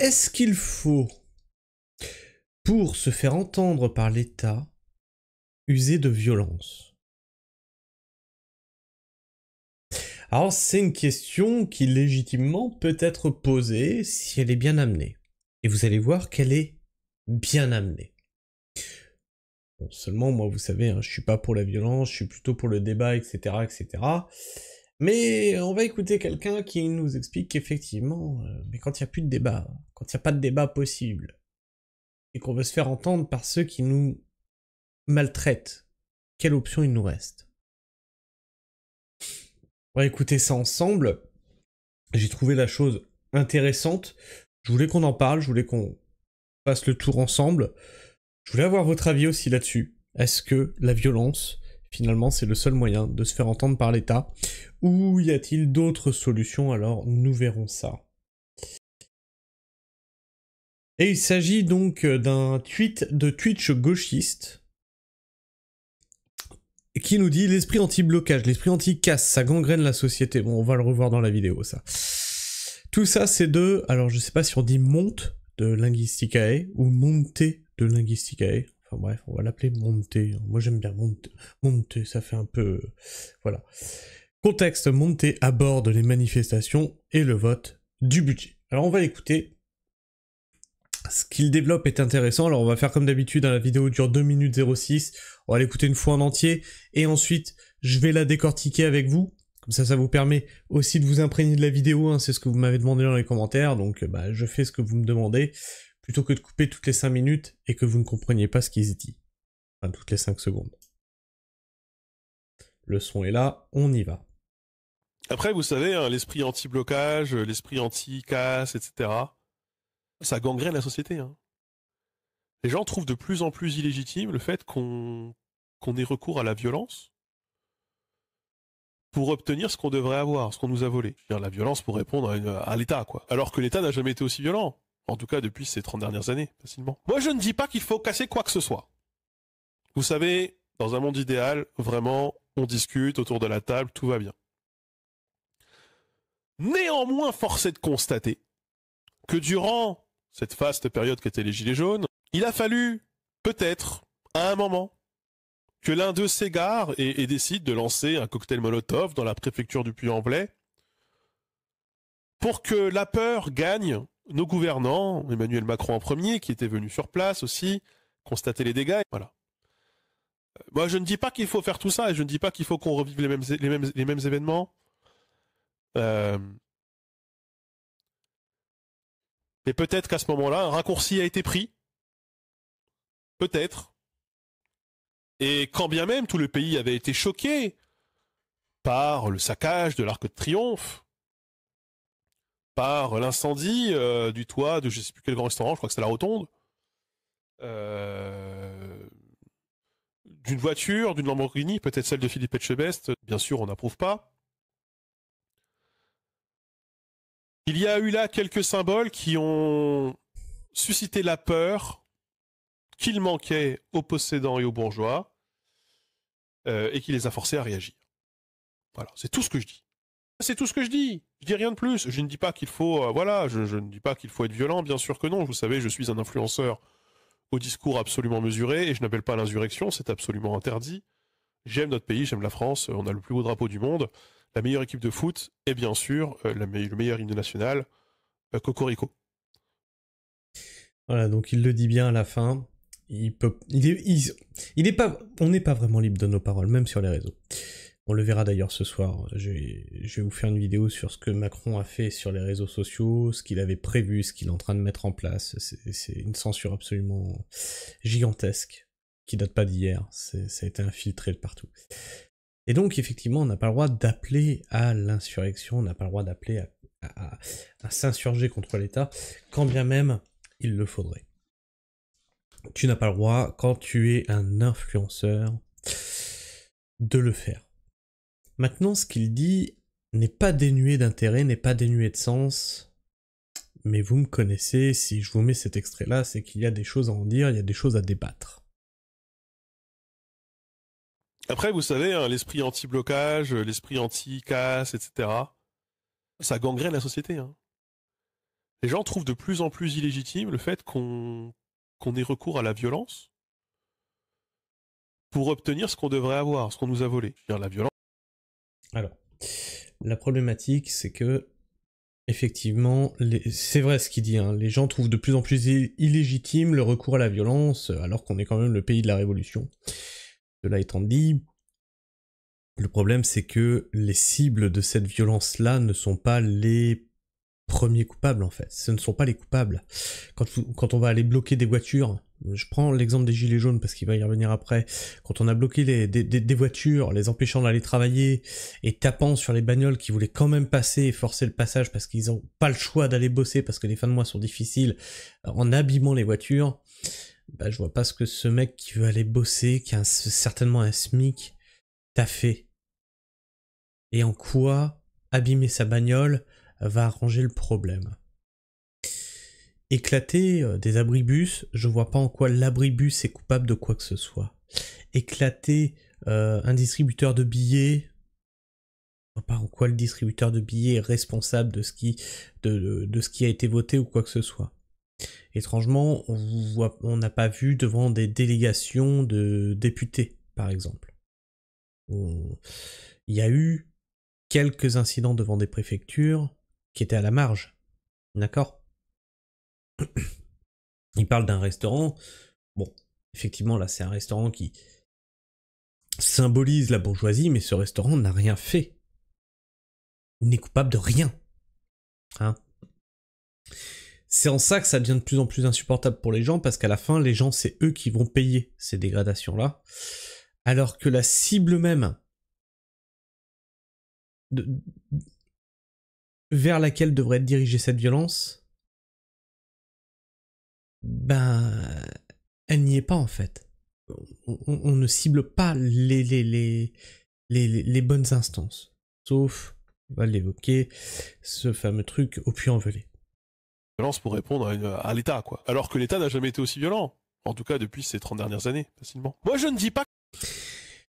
Est-ce qu'il faut, pour se faire entendre par l'État, user de violence? Alors c'est une question qui légitimement peut être posée si elle est bien amenée. Et vous allez voir qu'elle est bien amenée. Bon, seulement moi vous savez, hein, je suis pas pour la violence, je suis plutôt pour le débat, etc. etc. Mais on va écouter quelqu'un qui nous explique qu'effectivement, mais quand il n'y a plus de débat, quand il n'y a pas de débat possible, et qu'on veut se faire entendre par ceux qui nous maltraitent, quelle option il nous reste? On va écouter ça ensemble. J'ai trouvé la chose intéressante. Je voulais qu'on en parle, je voulais qu'on fasse le tour ensemble. Je voulais avoir votre avis aussi là-dessus. Est-ce que la violence, finalement, c'est le seul moyen de se faire entendre par l'État? Ou y a-t-il d'autres solutions? Alors, nous verrons ça. Et il s'agit donc d'un tweet de Twitch gauchiste qui nous dit: l'esprit anti-blocage, l'esprit anti-casse, ça gangrène la société. Bon, on va le revoir dans la vidéo, ça. Tout ça, c'est de... Alors, je sais pas si on dit monte de Linguisticae ou monte de Linguisticae. Enfin bref, on va l'appeler monte. Moi, j'aime bien monte. Monte, ça fait un peu... Voilà. Contexte, monte aborde les manifestations et le vote du budget. Alors, on va l'écouter. Ce qu'il développe est intéressant, alors on va faire comme d'habitude, la vidéo dure 2 minutes 06, on va l'écouter une fois en entier, et ensuite je vais la décortiquer avec vous, comme ça vous permet aussi de vous imprégner de la vidéo, hein, c'est ce que vous m'avez demandé dans les commentaires, donc je fais ce que vous me demandez, plutôt que de couper toutes les 5 minutes et que vous ne compreniez pas ce qui se dit. Enfin, toutes les 5 secondes. Le son est là, on y va. Après, vous savez, hein, l'esprit anti-blocage, l'esprit anti-casse, etc., ça gangrène la société. Hein. Les gens trouvent de plus en plus illégitime le fait qu'on ait recours à la violence pour obtenir ce qu'on devrait avoir, ce qu'on nous a volé. La violence pour répondre à l'État, quoi. Alors que l'État n'a jamais été aussi violent. En tout cas, depuis ces 30 dernières années, facilement. Moi, je ne dis pas qu'il faut casser quoi que ce soit. Vous savez, dans un monde idéal, vraiment, on discute autour de la table, tout va bien. Néanmoins, force est de constater que durant cette faste période qu'étaient les Gilets jaunes, il a fallu, peut-être, à un moment, que l'un d'eux s'égare et décide de lancer un cocktail Molotov dans la préfecture du Puy-en-Velay pour que la peur gagne nos gouvernants, Emmanuel Macron en premier, qui était venu sur place aussi, constater les dégâts. Voilà. Moi, je ne dis pas qu'il faut faire tout ça et je ne dis pas qu'il faut qu'on revive les mêmes événements. Mais peut-être qu'à ce moment-là, un raccourci a été pris. Peut-être. Et quand bien même tout le pays avait été choqué par le saccage de l'Arc de Triomphe, par l'incendie du toit de je ne sais plus quel grand restaurant, je crois que c'était la Rotonde, d'une voiture, d'une Lamborghini, peut-être celle de Philippe Etchebest, bien sûr on n'approuve pas. Il y a eu là quelques symboles qui ont suscité la peur qu'il manquait aux possédants et aux bourgeois et qui les a forcés à réagir. Voilà, c'est tout ce que je dis. C'est tout ce que je dis. Je dis rien de plus. Je ne dis pas qu'il faut, voilà, je ne dis pas qu'il faut être violent. Bien sûr que non. Vous savez, je suis un influenceur au discours absolument mesuré et je n'appelle pas à l'insurrection. C'est absolument interdit. J'aime notre pays, j'aime la France. On a le plus beau drapeau du monde, la meilleure équipe de foot et bien sûr le meilleur hymne national, Cocorico. Voilà, donc il le dit bien à la fin. On n'est pas vraiment libre de nos paroles, même sur les réseaux. On le verra d'ailleurs ce soir. Je vais vous faire une vidéo sur ce que Macron a fait sur les réseaux sociaux, ce qu'il avait prévu, ce qu'il est en train de mettre en place. C'est une censure absolument gigantesque, qui date pas d'hier. Ça a été infiltré de partout. Et donc, effectivement, on n'a pas le droit d'appeler à l'insurrection, on n'a pas le droit d'appeler à s'insurger contre l'État, quand bien même il le faudrait. Tu n'as pas le droit, quand tu es un influenceur, de le faire. Maintenant, ce qu'il dit n'est pas dénué d'intérêt, n'est pas dénué de sens, mais vous me connaissez, si je vous mets cet extrait-là, c'est qu'il y a des choses à en dire, il y a des choses à débattre. Après, vous savez, hein, l'esprit anti-blocage, l'esprit anti-casse, etc., ça gangrène la société. Hein. les gens trouvent de plus en plus illégitime le fait qu'on ait recours à la violence pour obtenir ce qu'on devrait avoir, ce qu'on nous a volé. Je veux dire, la violence. Alors, la problématique, c'est que, effectivement, c'est vrai ce qu'il dit, hein, les gens trouvent de plus en plus illégitime le recours à la violence, alors qu'on est quand même le pays de la révolution. Cela étant dit, le problème, c'est que les cibles de cette violence-là ne sont pas les premiers coupables, en fait. Ce ne sont pas les coupables. Quand on va aller bloquer des voitures, je prends l'exemple des gilets jaunes parce qu'il va y revenir après, quand on a bloqué des voitures, les empêchant d'aller travailler et tapant sur les bagnoles qui voulaient quand même passer et forcer le passage parce qu'ils n'ont pas le choix d'aller bosser parce que les fins de mois sont difficiles, en abîmant les voitures, bah, je vois pas ce que ce mec qui veut aller bosser, qui a certainement un SMIC, t'a fait. Et en quoi abîmer sa bagnole va arranger le problème. Éclater des abribus, je vois pas en quoi l'abribus est coupable de quoi que ce soit. Éclater un distributeur de billets, je vois pas en quoi le distributeur de billets est responsable de ce qui a été voté ou quoi que ce soit. Étrangement, on n'a pas vu devant des délégations de députés, par exemple. Il y a eu quelques incidents devant des préfectures qui étaient à la marge. D'accord ? Il parle d'un restaurant. Bon, effectivement, là, c'est un restaurant qui symbolise la bourgeoisie, mais ce restaurant n'a rien fait. Il n'est coupable de rien. Hein ? C'est en ça que ça devient de plus en plus insupportable pour les gens, parce qu'à la fin, les gens, c'est eux qui vont payer ces dégradations-là. Alors que la cible même vers laquelle devrait être dirigée cette violence, ben, elle n'y est pas en fait. On ne cible pas les bonnes instances. Sauf, on va l'évoquer, ce fameux truc au Puy-en-Velay. Violence pour répondre à l'État, quoi. Alors que l'État n'a jamais été aussi violent. En tout cas, depuis ces 30 dernières années, facilement. Moi, je ne dis pas...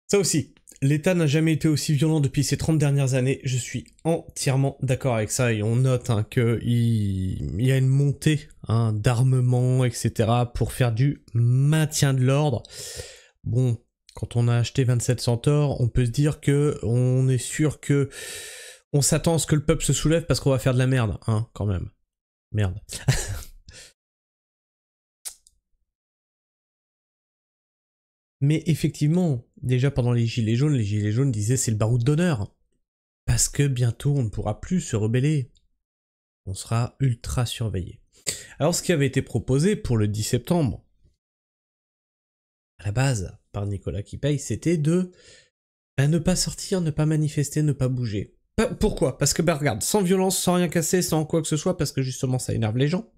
Ça aussi, l'État n'a jamais été aussi violent depuis ces 30 dernières années, je suis entièrement d'accord avec ça, et on note qu'il y a une montée d'armement, etc., pour faire du maintien de l'ordre. Bon, quand on a acheté 27 Centaures, on peut se dire que on est sûr que on s'attend à ce que le peuple se soulève parce qu'on va faire de la merde, quand même. Merde. Mais effectivement, déjà pendant les Gilets jaunes disaient c'est le baroud d'honneur. Parce que bientôt on ne pourra plus se rebeller. On sera ultra surveillé. Alors ce qui avait été proposé pour le 10 septembre, à la base, par Nicolas Kipeil, c'était de ne pas sortir, ne pas manifester, ne pas bouger. Pourquoi ? Parce que regarde, sans violence, sans rien casser, sans quoi que ce soit, parce que justement ça énerve les gens.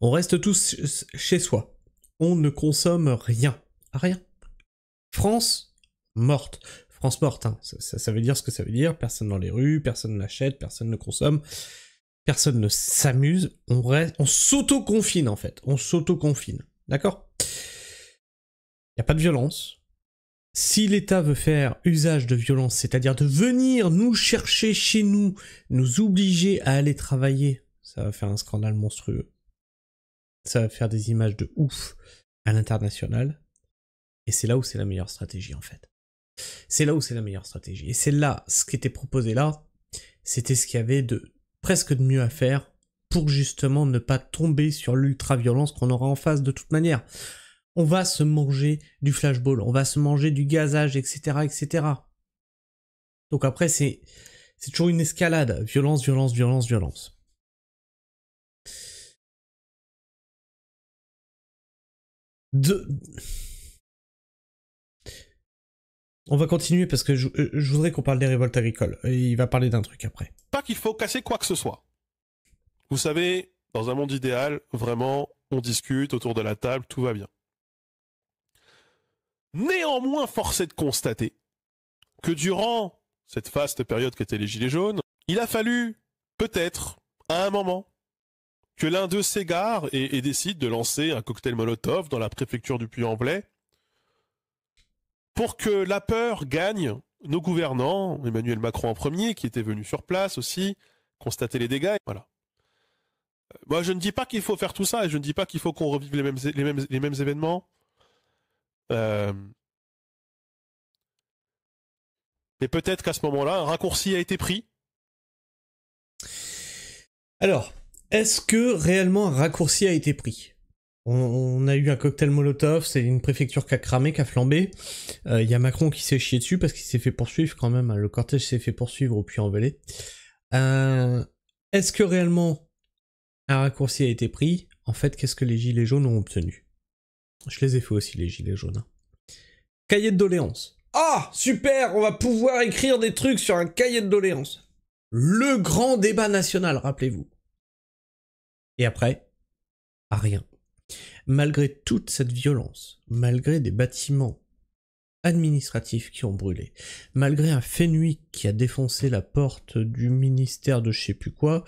On reste tous chez soi. On ne consomme rien. Rien. France morte. France morte, ça veut dire ce que ça veut dire. Personne dans les rues, personne n'achète, personne ne consomme, personne ne s'amuse. On s'auto-confine en fait. On s'auto-confine. D'accord ? Il n'y a pas de violence. Si l'État veut faire usage de violence, c'est-à-dire de venir nous chercher chez nous, nous obliger à aller travailler, ça va faire un scandale monstrueux. Ça va faire des images de ouf à l'international. Et c'est là où c'est la meilleure stratégie, en fait. C'est là où c'est la meilleure stratégie. Et c'est là, ce qui était proposé là, c'était ce qu'il y avait de presque de mieux à faire pour justement ne pas tomber sur l'ultra-violence qu'on aura en face de toute manière. On va se manger du flashball, on va se manger du gazage, etc., etc. Donc après, c'est toujours une escalade. Violence, violence, violence, violence. On va continuer parce que je voudrais qu'on parle des révoltes agricoles. Et il va parler d'un truc après. Pas qu'il faut casser quoi que ce soit. Vous savez, dans un monde idéal, vraiment, on discute autour de la table, tout va bien. Néanmoins, force est de constater que durant cette faste période qu'étaient les Gilets jaunes, il a fallu, peut-être, à un moment, que l'un d'eux s'égare et décide de lancer un cocktail Molotov dans la préfecture du Puy-en-Velay pour que la peur gagne nos gouvernants, Emmanuel Macron en premier, qui était venu sur place aussi, constater les dégâts, voilà. Moi, je ne dis pas qu'il faut faire tout ça, et je ne dis pas qu'il faut qu'on revive les mêmes événements. Euh, mais peut-être qu'à ce moment-là, un raccourci a été pris. Alors, est-ce que réellement un raccourci a été pris ? On a eu un cocktail Molotov, c'est une préfecture qui a cramé, qui a flambé. Il y a Macron qui s'est chié dessus parce qu'il s'est fait poursuivre quand même. Hein, le cortège s'est fait poursuivre au Puy-en-Velay. Est-ce que réellement un raccourci a été pris ? En fait, qu'est-ce que les gilets jaunes ont obtenu ? Je les ai fait aussi, les gilets jaunes. Hein. Cahier de doléances. Ah, super, on va pouvoir écrire des trucs sur un cahier de doléances. Le grand débat national, rappelez-vous. Et après, rien. Malgré toute cette violence, malgré des bâtiments administratifs qui ont brûlé, malgré un Fenwick qui a défoncé la porte du ministère de je sais plus quoi,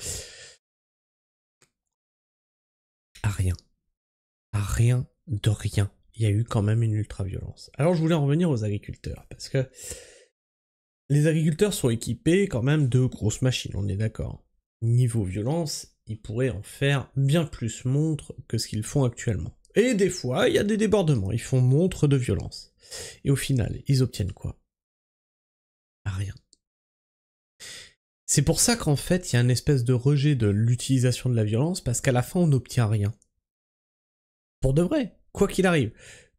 rien. Rien de rien. Il y a eu quand même une ultra-violence. Alors je voulais en revenir aux agriculteurs, parce que les agriculteurs sont équipés quand même de grosses machines, on est d'accord. Niveau violence, ils pourraient en faire bien plus montre que ce qu'ils font actuellement. Et des fois, il y a des débordements, ils font montre de violence. Et au final, ils obtiennent quoi ? Rien. C'est pour ça qu'en fait, il y a une espèce de rejet de l'utilisation de la violence, parce qu'à la fin, on n'obtient rien. Pour de vrai, quoi qu'il arrive.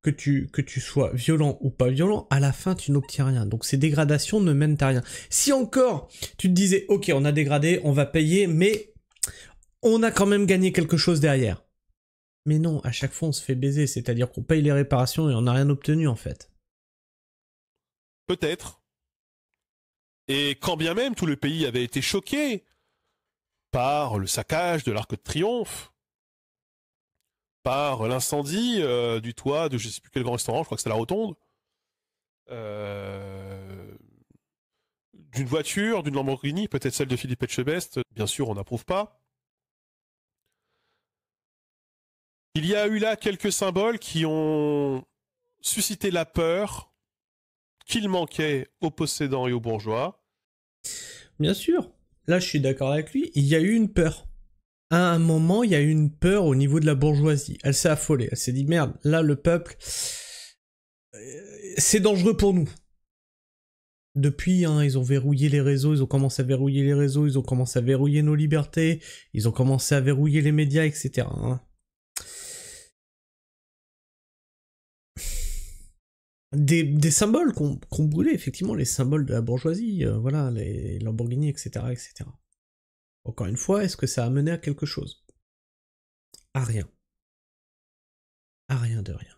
Que tu sois violent ou pas violent, à la fin, tu n'obtiens rien. Donc ces dégradations ne mènent à rien. Si encore, tu te disais, ok, on a dégradé, on va payer, mais on a quand même gagné quelque chose derrière. Mais non, à chaque fois on se fait baiser, c'est-à-dire qu'on paye les réparations et on n'a rien obtenu en fait. Peut-être. Et quand bien même tout le pays avait été choqué par le saccage de l'Arc de Triomphe, par l'incendie du toit de je ne sais plus quel grand restaurant, je crois que c'était la Rotonde, d'une voiture, d'une Lamborghini, peut-être celle de Philippe Etchebest, bien sûr on n'approuve pas. Il y a eu là quelques symboles qui ont suscité la peur qu'il manquait aux possédants et aux bourgeois. Bien sûr, là je suis d'accord avec lui, il y a eu une peur. À un moment, il y a eu une peur au niveau de la bourgeoisie. Elle s'est affolée, elle s'est dit merde, là le peuple, c'est dangereux pour nous. Depuis, hein, ils ont verrouillé les réseaux, ils ont commencé à verrouiller les réseaux, ils ont commencé à verrouiller nos libertés, ils ont commencé à verrouiller les médias, etc. Hein. Des symboles qu'on brûlait, effectivement, les symboles de la bourgeoisie, voilà, les Lamborghini, etc., etc. Encore une fois, est-ce que ça a mené à quelque chose ? À rien. À rien de rien.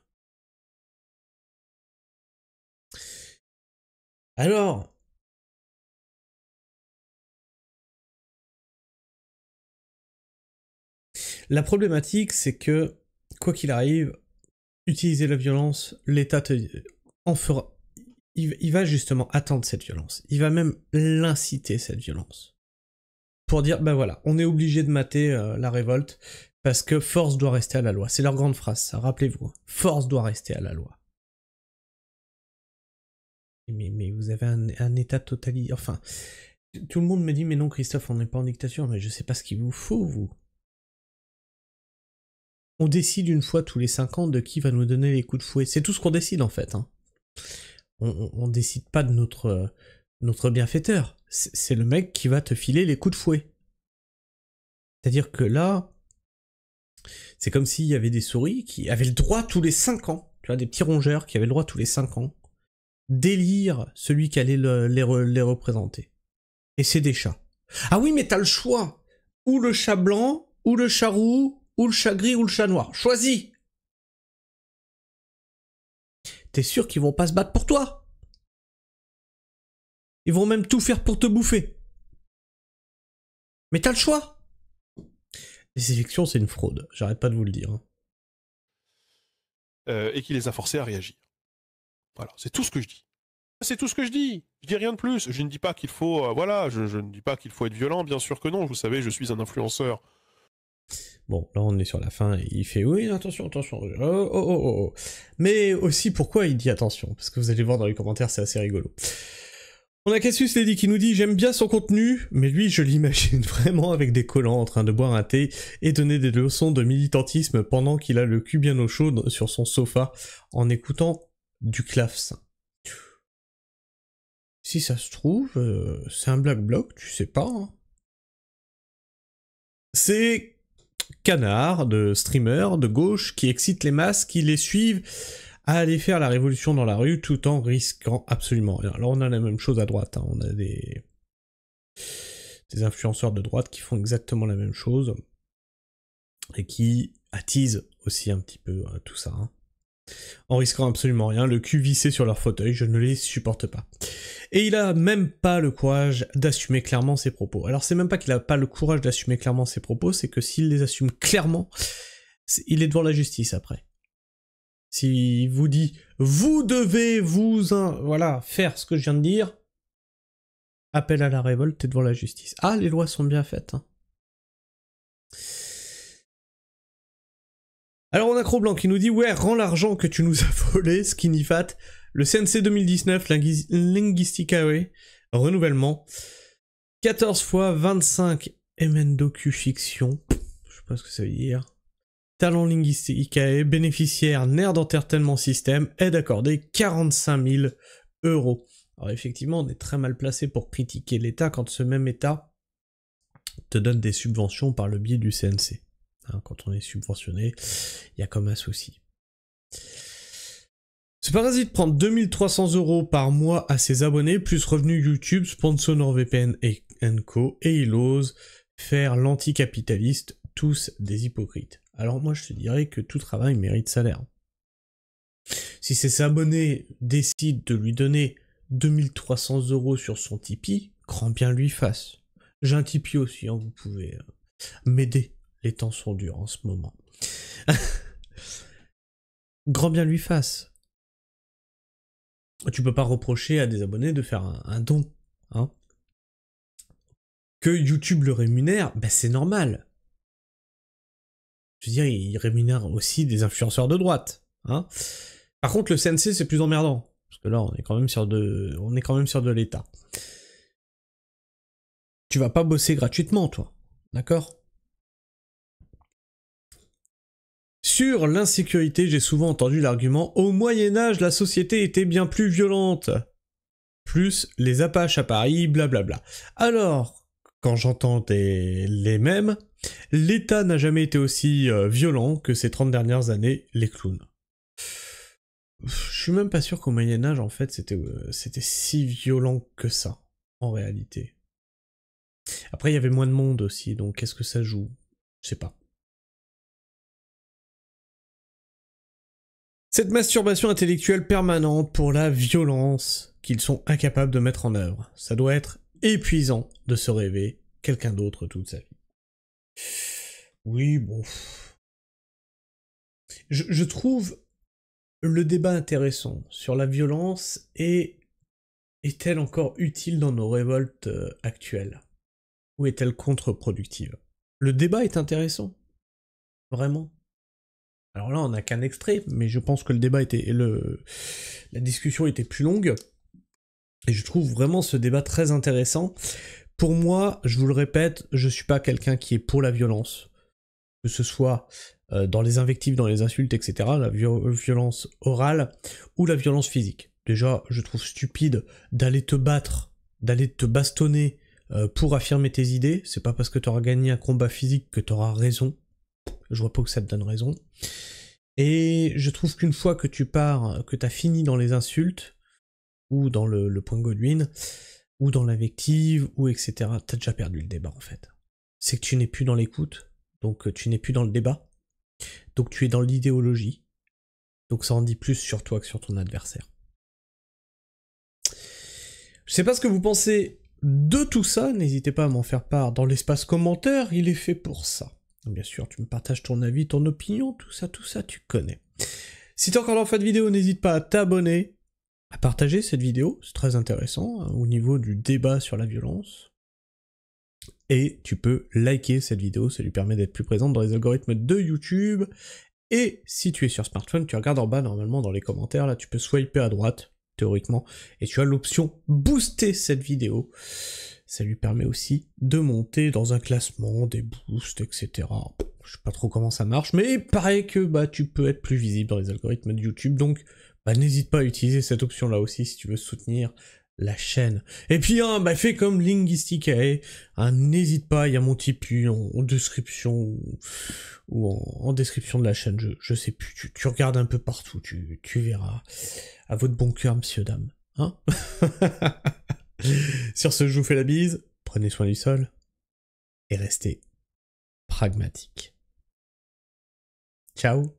Alors, la problématique, c'est que, quoi qu'il arrive, utiliser la violence, l'État en fera... Il va justement attendre cette violence. Il va même l'inciter, cette violence. Pour dire, ben voilà, on est obligé de mater la révolte, parce que force doit rester à la loi. C'est leur grande phrase, ça, rappelez-vous. Force doit rester à la loi. Mais vous avez un État totalitaire... Enfin, tout le monde me dit, mais non, Christophe, on n'est pas en dictature, mais je sais pas ce qu'il vous faut, vous. On décide une fois tous les 5 ans de qui va nous donner les coups de fouet. C'est tout ce qu'on décide, en fait. Hein. On décide pas de notre bienfaiteur. C'est le mec qui va te filer les coups de fouet. C'est-à-dire que là, c'est comme s'il y avait des souris qui avaient le droit tous les 5 ans, tu vois, des petits rongeurs qui avaient le droit tous les 5 ans, d'élire celui qui allait les représenter. Et c'est des chats. Ah oui, mais t'as le choix. Ou le chat blanc, ou le chat roux, ou le chat gris, ou le chat noir. Choisis. T'es sûr qu'ils vont pas se battre pour toi? Ils vont même tout faire pour te bouffer. Mais t'as le choix. Les élections, c'est une fraude. J'arrête pas de vous le dire. Et qui les a forcés à réagir. Voilà, c'est tout ce que je dis. C'est tout ce que je dis. Je dis rien de plus. Je ne dis pas qu'il faut, voilà, je ne dis pas qu'il faut être violent. Bien sûr que non. Vous savez, je suis un influenceur. Bon, là on est sur la fin. Il fait oui, attention, attention. Oh. Mais aussi pourquoi il dit attention, parce que vous allez voir dans les commentaires, c'est assez rigolo. On a Cassius Lady qui nous dit « J'aime bien son contenu, mais lui, je l'imagine vraiment avec des collants en train de boire un thé et donner des leçons de militantisme pendant qu'il a le cul bien au chaud sur son sofa en écoutant du clavecin. » Si ça se trouve, c'est un black bloc, tu sais pas. Hein. C'est canard de streamers de gauche qui excitent les masses, qui les suivent à aller faire la révolution dans la rue tout en risquant absolument rien. Alors on a la même chose à droite, hein. On a des influenceurs de droite qui font exactement la même chose et qui attisent aussi un petit peu tout ça. Hein. En risquant absolument rien, le cul vissé sur leur fauteuil, je ne les supporte pas. Et il a même pas le courage d'assumer clairement ses propos. Alors c'est même pas qu'il a pas le courage d'assumer clairement ses propos, c'est que s'il les assume clairement, il est devant la justice après. S'il vous dit « Vous devez voilà, faire ce que je viens de dire », appel à la révolte, t'es devant la justice. Ah, les lois sont bien faites. Hein. Alors on a Cro-Blanc qui nous dit « Ouais, rends l'argent que tu nous as volé, Skinny Fat. Le CNC 2019, Linguisticae, renouvellement. 14 fois 25 MNDocu fiction. » Je sais pas ce que ça veut dire. Talent Linguisticae, bénéficiaire Nerd Entertainment System, aide accordée 45 000 €. Alors effectivement, on est très mal placé pour critiquer l'État quand ce même État te donne des subventions par le biais du CNC. Hein, quand on est subventionné, il y a comme un souci. Ce parasite prend 2300 € par mois à ses abonnés, plus revenus YouTube, sponsor NordVPN et Co. Et il ose faire l'anticapitaliste, tous des hypocrites. Alors moi je te dirais que tout travail mérite salaire. Si ses abonnés décident de lui donner 2300 € sur son Tipeee, grand bien lui fasse. J'ai un Tipeee aussi, hein, vous pouvez m'aider, les temps sont durs en ce moment. Grand bien lui fasse. Tu peux pas reprocher à des abonnés de faire un don. Hein. Que YouTube le rémunère, ben c'est normal. Je veux dire, il rémunère aussi des influenceurs de droite. Hein. Par contre, le CNC, c'est plus emmerdant. Parce que là, on est quand même sur de l'État. Tu vas pas bosser gratuitement, toi. D'accord ? Sur l'insécurité, j'ai souvent entendu l'argument « Au Moyen-Âge, la société était bien plus violente. » Plus les Apaches à Paris, blablabla. Alors, quand j'entends les mêmes, l'État n'a jamais été aussi violent que ces 30 dernières années, les clowns. Je suis même pas sûr qu'au Moyen-Âge, en fait, c'était si violent que ça, en réalité. Après, il y avait moins de monde aussi, donc qu'est-ce que ça joue? Je sais pas. Cette masturbation intellectuelle permanente pour la violence qu'ils sont incapables de mettre en œuvre. Ça doit être épuisant de se rêver quelqu'un d'autre toute sa vie. Oui, bon. Je trouve le débat intéressant sur la violence et est-elle encore utile dans nos révoltes actuelles? Ou est-elle contre-productive? Le débat est intéressant. Vraiment. Alors là, on n'a qu'un extrait, mais je pense que le débat la discussion était plus longue. Et je trouve vraiment ce débat très intéressant. Pour moi, je vous le répète, je suis pas quelqu'un qui est pour la violence. Que ce soit dans les invectives, dans les insultes, etc. La violence orale ou la violence physique. Déjà, je trouve stupide d'aller te battre, d'aller te bastonner pour affirmer tes idées. C'est pas parce que tu auras gagné un combat physique que tu auras raison. Je vois pas que ça te donne raison. Et je trouve qu'une fois que tu pars, que t'as fini dans les insultes, ou dans le point Godwin, ou dans l'invective, ou etc., t'as déjà perdu le débat en fait. C'est que tu n'es plus dans l'écoute, donc tu n'es plus dans le débat, donc tu es dans l'idéologie, donc ça en dit plus sur toi que sur ton adversaire. Je sais pas ce que vous pensez de tout ça, n'hésitez pas à m'en faire part dans l'espace commentaire, il est fait pour ça. Bien sûr, tu me partages ton avis, ton opinion, tout ça, tu connais. Si t'es encore dans cette vidéo, n'hésite pas à t'abonner, à partager cette vidéo, c'est très intéressant, hein, au niveau du débat sur la violence. Et tu peux liker cette vidéo, ça lui permet d'être plus présente dans les algorithmes de YouTube. Et si tu es sur smartphone, tu regardes en bas, normalement, dans les commentaires, là, tu peux swiper à droite, théoriquement, et tu as l'option booster cette vidéo. Ça lui permet aussi de monter dans un classement, des boosts, etc. Je sais pas trop comment ça marche, mais il paraît que bah tu peux être plus visible dans les algorithmes de YouTube, donc bah n'hésite pas à utiliser cette option-là aussi si tu veux soutenir la chaîne. Et puis fais comme Linguisticae, n'hésite pas, il y a mon Tipeee en description ou en description de la chaîne, je sais plus, tu regardes un peu partout, tu verras. À votre bon cœur, monsieur, dame. Hein? Sur ce, je vous fais la bise, prenez soin du sol, et restez pragmatique. Ciao.